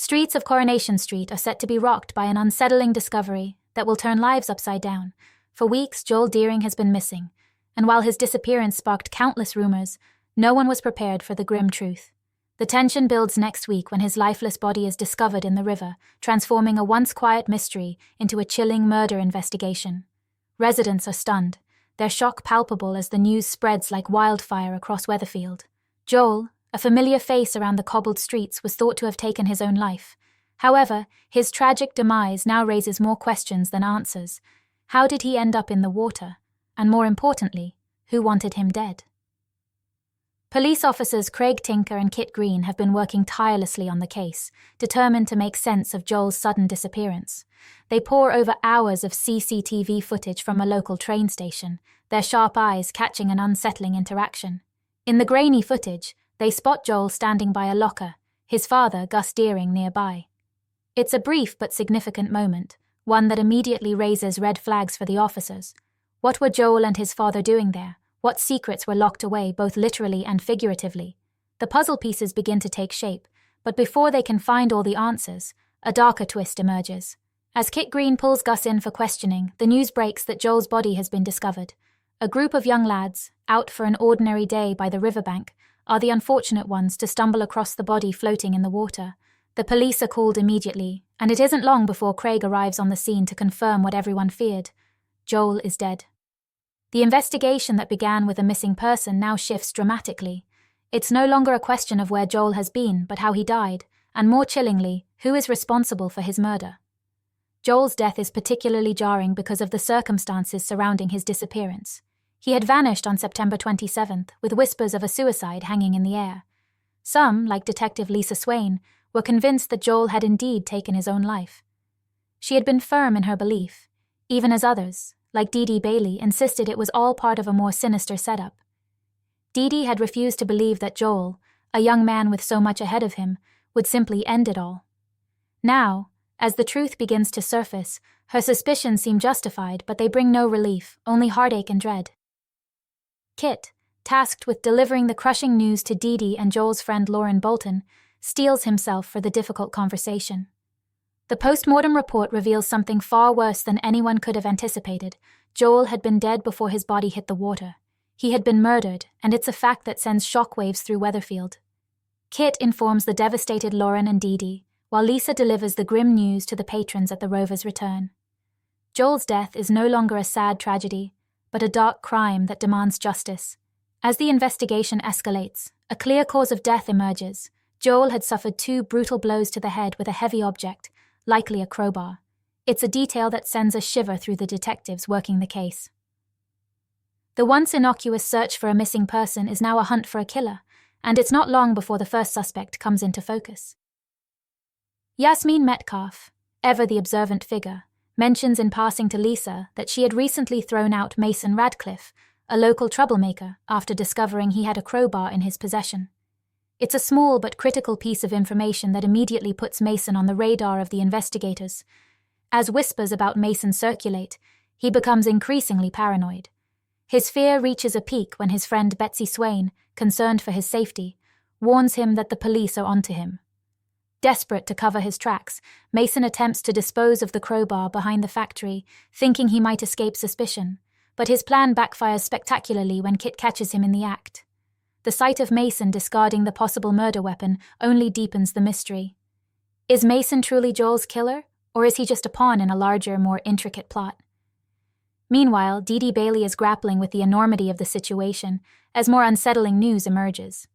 Streets of Coronation Street are set to be rocked by an unsettling discovery that will turn lives upside down. For weeks, Joel Deering has been missing, and while his disappearance sparked countless rumors, no one was prepared for the grim truth. The tension builds next week when his lifeless body is discovered in the river, transforming a once quiet mystery into a chilling murder investigation. Residents are stunned, their shock palpable as the news spreads like wildfire across Weatherfield. Joel, a familiar face around the cobbled streets, was thought to have taken his own life. However, his tragic demise now raises more questions than answers. How did he end up in the water? And more importantly, who wanted him dead? Police officers Craig Tinker and Kit Green have been working tirelessly on the case, determined to make sense of Joel's sudden disappearance. They pore over hours of CCTV footage from a local train station, their sharp eyes catching an unsettling interaction. In the grainy footage, they spot Joel standing by a locker, his father, Gus Deering, nearby. It's a brief but significant moment, one that immediately raises red flags for the officers. What were Joel and his father doing there? What secrets were locked away, both literally and figuratively? The puzzle pieces begin to take shape, but before they can find all the answers, a darker twist emerges. As Kit Green pulls Gus in for questioning, the news breaks that Joel's body has been discovered. A group of young lads, out for an ordinary day by the riverbank, are the unfortunate ones to stumble across the body floating in the water. The police are called immediately, and it isn't long before Craig arrives on the scene to confirm what everyone feared. Joel is dead. The investigation that began with a missing person now shifts dramatically. It's no longer a question of where Joel has been, but how he died, and more chillingly, who is responsible for his murder. Joel's death is particularly jarring because of the circumstances surrounding his disappearance. He had vanished on September 27th, with whispers of a suicide hanging in the air. Some, like Detective Lisa Swain, were convinced that Joel had indeed taken his own life. She had been firm in her belief, even as others, like Dee Dee Bailey, insisted it was all part of a more sinister setup. Dee Dee had refused to believe that Joel, a young man with so much ahead of him, would simply end it all. Now, as the truth begins to surface, her suspicions seem justified, but they bring no relief, only heartache and dread. Kit, tasked with delivering the crushing news to Dee Dee and Joel's friend Lauren Bolton, steels himself for the difficult conversation. The post-mortem report reveals something far worse than anyone could have anticipated. Joel had been dead before his body hit the water. He had been murdered, and it's a fact that sends shockwaves through Weatherfield. Kit informs the devastated Lauren and Dee Dee, while Lisa delivers the grim news to the patrons at the rover's return. Joel's death is no longer a sad tragedy, but a dark crime that demands justice. As the investigation escalates, a clear cause of death emerges. Joel had suffered 2 brutal blows to the head with a heavy object, likely a crowbar. It's a detail that sends a shiver through the detectives working the case. The once innocuous search for a missing person is now a hunt for a killer, and it's not long before the first suspect comes into focus. Yasmin Metcalf, ever the observant figure, mentions in passing to Lisa that she had recently thrown out Mason Radcliffe, a local troublemaker, after discovering he had a crowbar in his possession. It's a small but critical piece of information that immediately puts Mason on the radar of the investigators. As whispers about Mason circulate, he becomes increasingly paranoid. His fear reaches a peak when his friend Betsy Swain, concerned for his safety, warns him that the police are onto him. Desperate to cover his tracks, Mason attempts to dispose of the crowbar behind the factory, thinking he might escape suspicion, but his plan backfires spectacularly when Kit catches him in the act. The sight of Mason discarding the possible murder weapon only deepens the mystery. Is Mason truly Joel's killer, or is he just a pawn in a larger, more intricate plot? Meanwhile, Dee Dee Bailey is grappling with the enormity of the situation as more unsettling news emerges.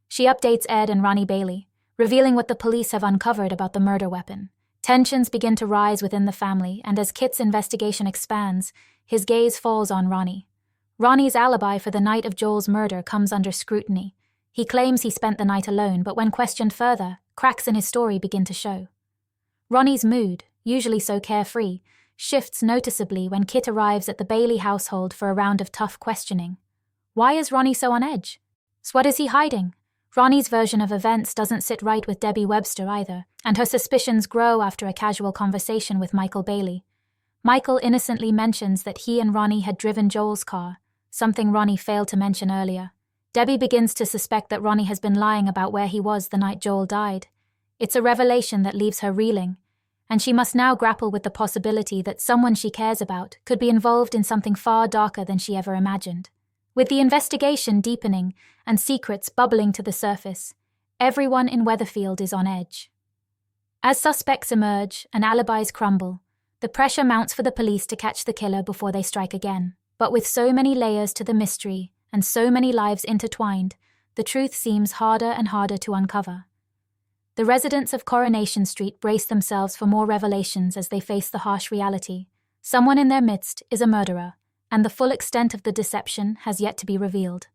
She updates Ed and Ronnie Bailey, revealing what the police have uncovered about the murder weapon. Tensions begin to rise within the family, and as Kit's investigation expands, his gaze falls on Ronnie. Ronnie's alibi for the night of Joel's murder comes under scrutiny. He claims he spent the night alone, but when questioned further, cracks in his story begin to show. Ronnie's mood, usually so carefree, shifts noticeably when Kit arrives at the Bailey household for a round of tough questioning. Why is Ronnie so on edge? So what is he hiding? Ronnie's version of events doesn't sit right with Debbie Webster either, and her suspicions grow after a casual conversation with Michael Bailey. Michael innocently mentions that he and Ronnie had driven Joel's car, something Ronnie failed to mention earlier. Debbie begins to suspect that Ronnie has been lying about where he was the night Joel died. It's a revelation that leaves her reeling, and she must now grapple with the possibility that someone she cares about could be involved in something far darker than she ever imagined. With the investigation deepening and secrets bubbling to the surface, everyone in Weatherfield is on edge. As suspects emerge and alibis crumble, the pressure mounts for the police to catch the killer before they strike again. But with so many layers to the mystery and so many lives intertwined, the truth seems harder and harder to uncover. The residents of Coronation Street brace themselves for more revelations as they face the harsh reality. Someone in their midst is a murderer, and the full extent of the deception has yet to be revealed.